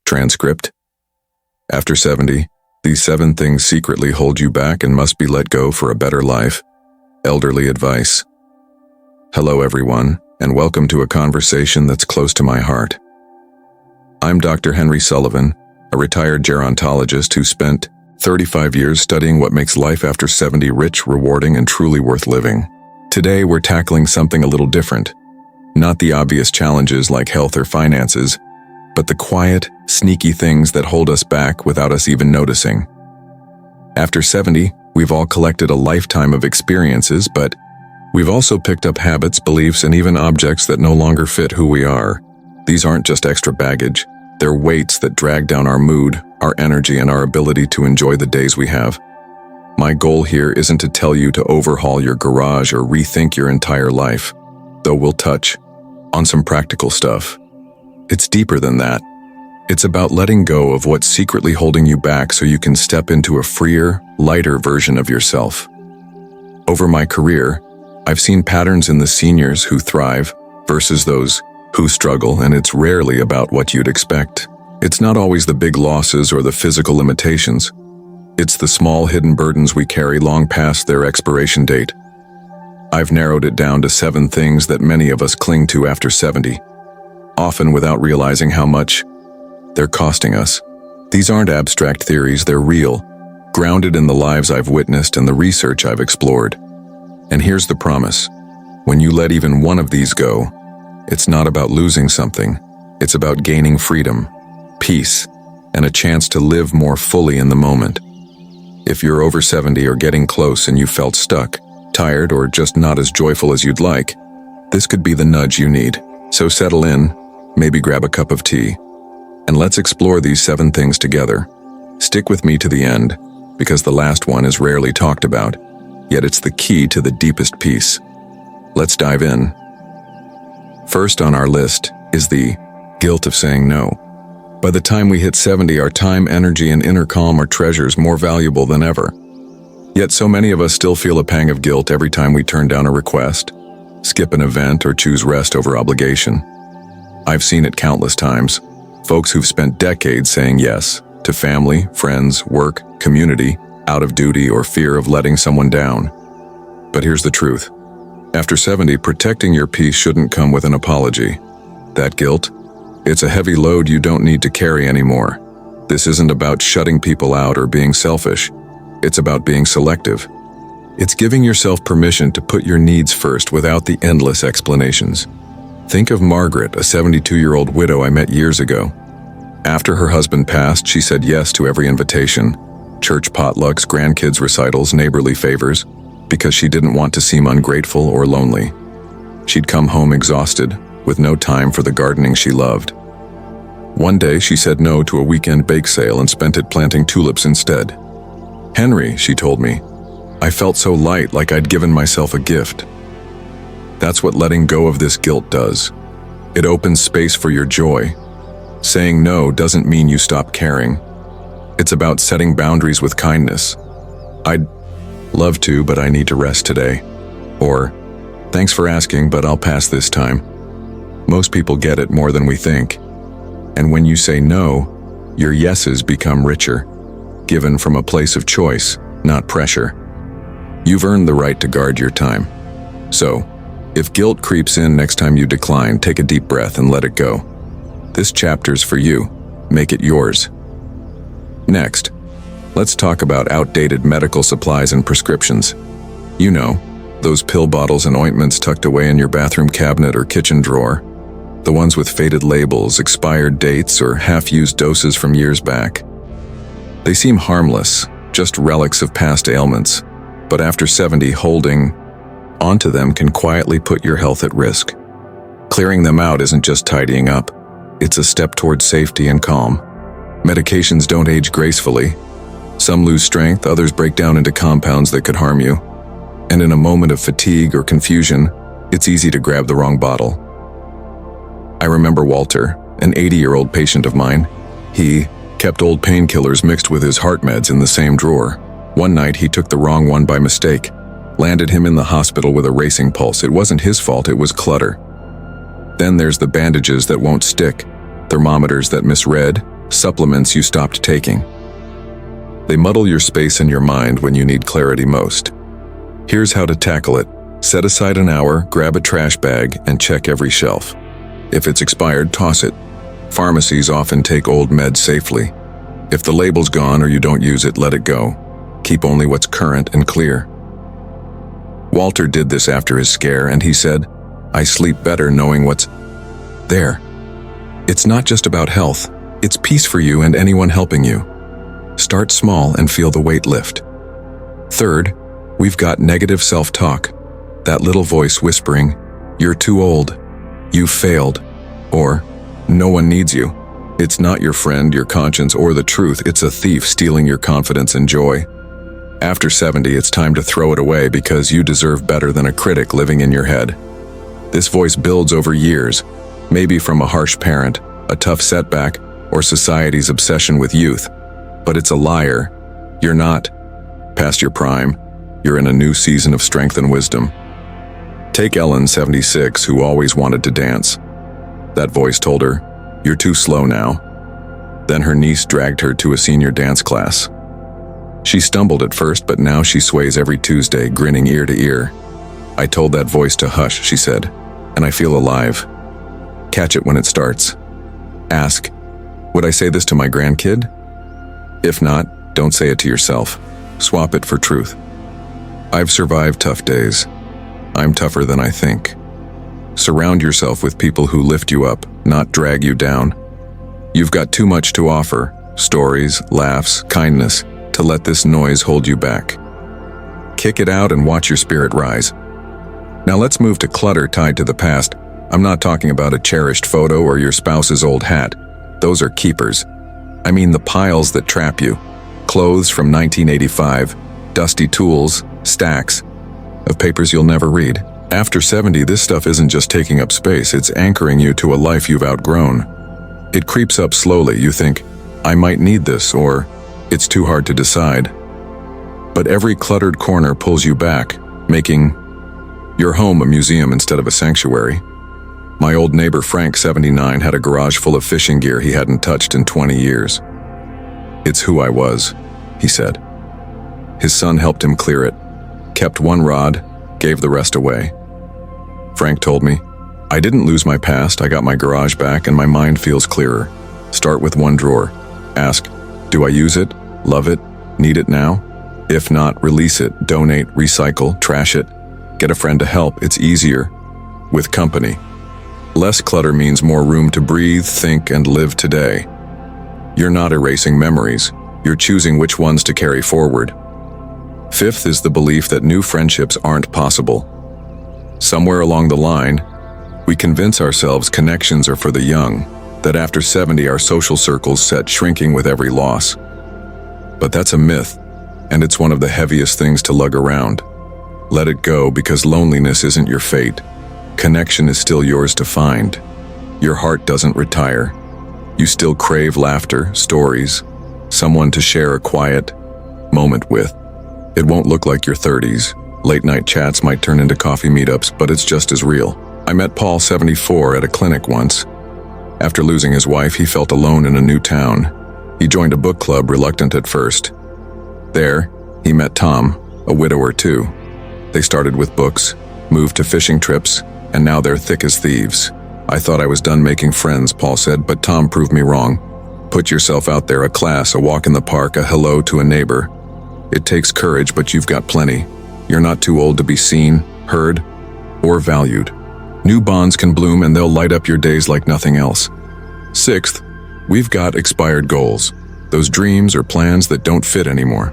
Transcript. After 70, these 7 things secretly hold you back and must be let go for a better life. Elderly advice. Hello everyone, and welcome to a conversation that's close to my heart. I'm Dr. Henry Sullivan, a retired gerontologist who spent 35 years studying what makes life after 70 rich, rewarding, and truly worth living. Today we're tackling something a little different. Not the obvious challenges like health or finances, but the quiet, sneaky things that hold us back without us even noticing. After 70, we've all collected a lifetime of experiences, but we've also picked up habits, beliefs, and even objects that no longer fit who we are. These aren't just extra baggage. They're weights that drag down our mood, our energy, and our ability to enjoy the days we have. My goal here isn't to tell you to overhaul your garage or rethink your entire life, though we'll touch on some practical stuff. It's deeper than that. It's about letting go of what's secretly holding you back so you can step into a freer, lighter version of yourself. Over my career, I've seen patterns in the seniors who thrive versus those who struggle, and it's rarely about what you'd expect. It's not always the big losses or the physical limitations. It's the small hidden burdens we carry long past their expiration date. I've narrowed it down to 7 things that many of us cling to after 70. Often without realizing how much they're costing us. These aren't abstract theories, they're real, grounded in the lives I've witnessed and the research I've explored. And here's the promise. When you let even one of these go, it's not about losing something. It's about gaining freedom, peace, and a chance to live more fully in the moment. If you're over 70 or getting close and you felt stuck, tired, or just not as joyful as you'd like, this could be the nudge you need. So settle in, maybe grab a cup of tea, and let's explore these 7 things together. Stick with me to the end, because the last one is rarely talked about, yet it's the key to the deepest peace. Let's dive in. First on our list is the guilt of saying no. By the time we hit 70, our time, energy, and inner calm are treasures more valuable than ever. Yet so many of us still feel a pang of guilt every time we turn down a request, skip an event, or choose rest over obligation. I've seen it countless times. Folks who've spent decades saying yes to family, friends, work, community, out of duty or fear of letting someone down. But here's the truth. After 70, protecting your peace shouldn't come with an apology. That guilt, it's a heavy load you don't need to carry anymore. This isn't about shutting people out or being selfish. It's about being selective. It's giving yourself permission to put your needs first without the endless explanations. Think of Margaret, a 72-year-old widow I met years ago. After her husband passed, she said yes to every invitation, church potlucks, grandkids recitals, neighborly favors, because she didn't want to seem ungrateful or lonely. She'd come home exhausted, with no time for the gardening she loved. One day, she said no to a weekend bake sale and spent it planting tulips instead. "Henry," she told me, "I felt so light, like I'd given myself a gift." That's what letting go of this guilt does. It opens space for your joy. Saying no doesn't mean you stop caring. It's about setting boundaries with kindness. "I'd love to, but I need to rest today." Or, "Thanks for asking, but I'll pass this time." Most people get it more than we think. And when you say no, your yeses become richer, given from a place of choice, not pressure. You've earned the right to guard your time. So, if guilt creeps in next time you decline, take a deep breath and let it go. This chapter's for you. Make it yours. Next, let's talk about outdated medical supplies and prescriptions. You know, those pill bottles and ointments tucked away in your bathroom cabinet or kitchen drawer. The ones with faded labels, expired dates, or half-used doses from years back. They seem harmless, just relics of past ailments. But after 70, holding onto them can quietly put your health at risk. Clearing them out isn't just tidying up. It's a step toward safety and calm. Medications don't age gracefully. Some lose strength, others break down into compounds that could harm you. And in a moment of fatigue or confusion, it's easy to grab the wrong bottle. I remember Walter, an 80-year-old patient of mine. He kept old painkillers mixed with his heart meds in the same drawer. One night he took the wrong one by mistake, landed him in the hospital with a racing pulse. It wasn't his fault, it was clutter. Then there's the bandages that won't stick, thermometers that misread, supplements you stopped taking. They muddle your space in your mind when you need clarity most. Here's how to tackle it. Set aside an hour, grab a trash bag, and check every shelf. If it's expired, toss it. Pharmacies often take old meds safely. If the label's gone or you don't use it, let it go. Keep only what's current and clear. Walter did this after his scare, and he said, "I sleep better knowing what's there." It's not just about health. It's peace for you and anyone helping you. Start small and feel the weight lift. Third, we've got negative self-talk. That little voice whispering, "You're too old," "You failed," or "No one needs you." It's not your friend, your conscience, or the truth. It's a thief stealing your confidence and joy. After 70, it's time to throw it away because you deserve better than a critic living in your head. This voice builds over years, maybe from a harsh parent, a tough setback, or society's obsession with youth. But it's a liar. You're not past your prime. You're in a new season of strength and wisdom. Take Ellen, 76, who always wanted to dance. That voice told her, "You're too slow now." Then her niece dragged her to a senior dance class. She stumbled at first, but now she sways every Tuesday, grinning ear to ear. "I told that voice to hush," she said, "and I feel alive." Catch it when it starts. Ask, "Would I say this to my grandkid?" If not, don't say it to yourself. Swap it for truth. I've survived tough days. I'm tougher than I think. Surround yourself with people who lift you up, not drag you down. You've got too much to offer, stories, laughs, kindness, to let this noise hold you back. Kick it out and watch your spirit rise. Now let's move to clutter tied to the past. I'm not talking about a cherished photo or your spouse's old hat. Those are keepers. I mean the piles that trap you. Clothes from 1985, dusty tools, stacks of papers you'll never read. After 70, this stuff isn't just taking up space, it's anchoring you to a life you've outgrown. It creeps up slowly. You think, "I might need this," or "It's too hard to decide." But every cluttered corner pulls you back, making your home a museum instead of a sanctuary. My old neighbor Frank, 79, had a garage full of fishing gear he hadn't touched in 20 years. "It's who I was," he said. His son helped him clear it, kept one rod, gave the rest away. Frank told me, "I didn't lose my past, I got my garage back and my mind feels clearer." Start with one drawer. Ask, "Do I use it? Love it? Need it now?" If not, release it, donate, recycle, trash it. Get a friend to help. It's easier with company. Less clutter means more room to breathe, think, and live today. You're not erasing memories. You're choosing which ones to carry forward. Fifth is the belief that new friendships aren't possible. Somewhere along the line, we convince ourselves connections are for the young, that after 70 our social circles set shrinking with every loss. But that's a myth, and it's one of the heaviest things to lug around. Let it go, because loneliness isn't your fate. Connection is still yours to find. Your heart doesn't retire. You still crave laughter, stories, someone to share a quiet moment with. It won't look like your 30s. Late-night chats might turn into coffee meetups, but it's just as real. I met Paul, 74, at a clinic once. After losing his wife, he felt alone in a new town. He joined a book club, reluctant at first. There, he met Tom, a widower too. They started with books, moved to fishing trips, and now they're thick as thieves. "I thought I was done making friends," Paul said, "but Tom proved me wrong. Put yourself out there, a class, a walk in the park, a hello to a neighbor. It takes courage, but you've got plenty. You're not too old to be seen, heard, or valued. New bonds can bloom and they'll light up your days like nothing else." Sixth, we've got expired goals. Those dreams or plans that don't fit anymore.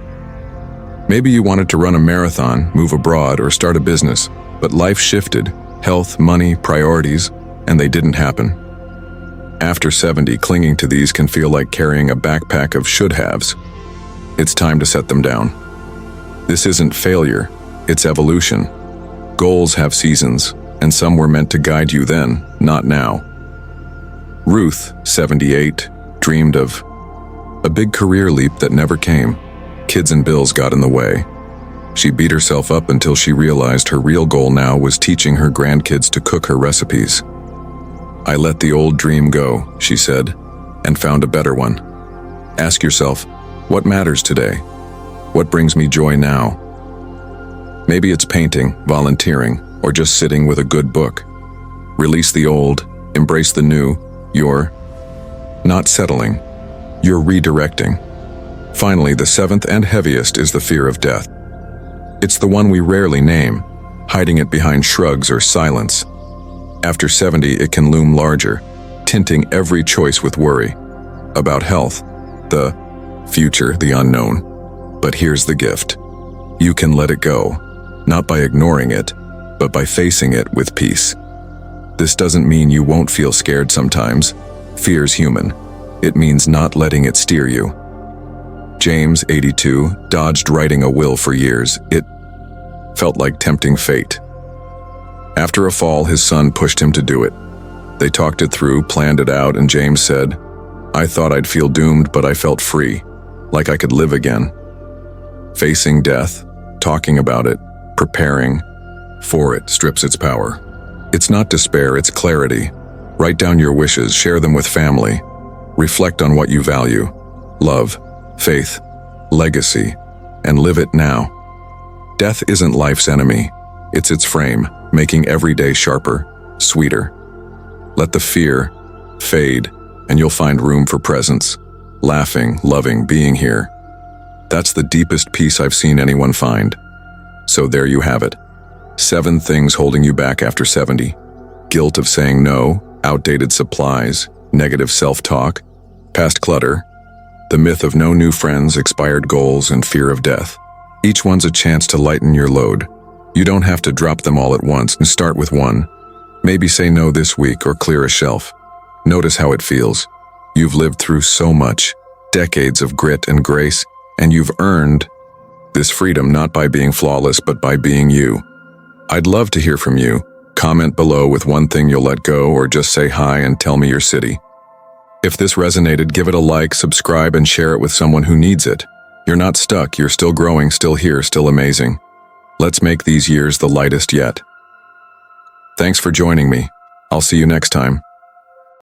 Maybe you wanted to run a marathon, move abroad, or start a business, but life shifted, health, money, priorities, and they didn't happen. After 70, clinging to these can feel like carrying a backpack of should-haves. It's time to set them down. This isn't failure, it's evolution. Goals have seasons, and some were meant to guide you then, not now. Ruth, 78, dreamed of a big career leap that never came. Kids and bills got in the way. She beat herself up until she realized her real goal now was teaching her grandkids to cook her recipes. "I let the old dream go," she said, and found a better one. Ask yourself, what matters today? What brings me joy now? Maybe it's painting, volunteering, or just sitting with a good book. Release the old, embrace the new. You're not settling. You're redirecting. Finally, the seventh and heaviest is the fear of death. It's the one we rarely name, hiding it behind shrugs or silence. After 70, it can loom larger, tinting every choice with worry. About health, the future, the unknown. But here's the gift. You can let it go, not by ignoring it, but by facing it with peace. This doesn't mean you won't feel scared sometimes. Fear's human. It means not letting it steer you. James, 82, dodged writing a will for years. It felt like tempting fate. After a fall, his son pushed him to do it. They talked it through, planned it out, and James said, "I thought I'd feel doomed, but I felt free, like I could live again." Facing death, talking about it, preparing for it strips its power. It's not despair, it's clarity. Write down your wishes, share them with family. Reflect on what you value. Love, faith, legacy, and live it now. Death isn't life's enemy. It's its frame, making every day sharper, sweeter. Let the fear fade, and you'll find room for presence, laughing, loving, being here. That's the deepest peace I've seen anyone find. So there you have it. 7 things holding you back after 70. Guilt of saying no, outdated supplies, negative self-talk, past clutter, the myth of no new friends, expired goals, and fear of death. Each one's a chance to lighten your load. You don't have to drop them all at once, and start with one. Maybe say no this week or clear a shelf. Notice how it feels. You've lived through so much, decades of grit and grace, and you've earned this freedom not by being flawless, but by being you. I'd love to hear from you. Comment below with one thing you'll let go, or just say hi and tell me your city. If this resonated, give it a like, subscribe, and share it with someone who needs it. You're not stuck, you're still growing, still here, still amazing. Let's make these years the lightest yet. Thanks for joining me. I'll see you next time.